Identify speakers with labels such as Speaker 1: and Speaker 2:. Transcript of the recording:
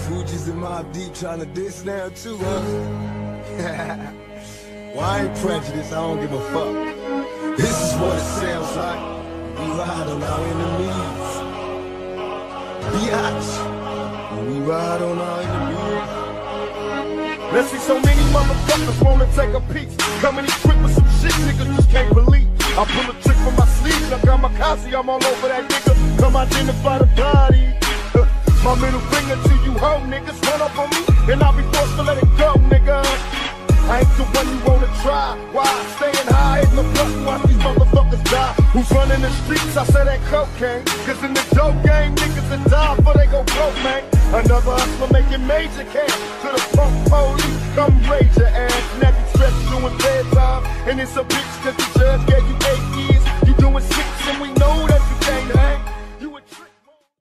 Speaker 1: Fugees and Mobb Deep trying to diss now too, huh? Well, I ain't prejudiced, I don't give a fuck. This is what it sounds like. We ride on our enemies. Biatch. We ride on our enemies.
Speaker 2: Let's see so many motherfuckers wanna take a piece. Coming equipped with some shit niggas just can't believe. I pull a trick from my sleeve, now kamikaze, I'm all over that nigga. Come identify the body. My middle finger to you hoe niggas. Run up on me, and I'll be forced to let it go, nigga. I ain't the one you wanna try. Why? Staying high, hitting the blunt, watch these motherfuckers die. Who's running the streets? I say that cocaine. Cause in the dope game, niggas that die before they go broke, man. Another hustler making major cash. To the punk police, come raise your ass. Now you stressed doing bedtime. And it's a bitch cause the judge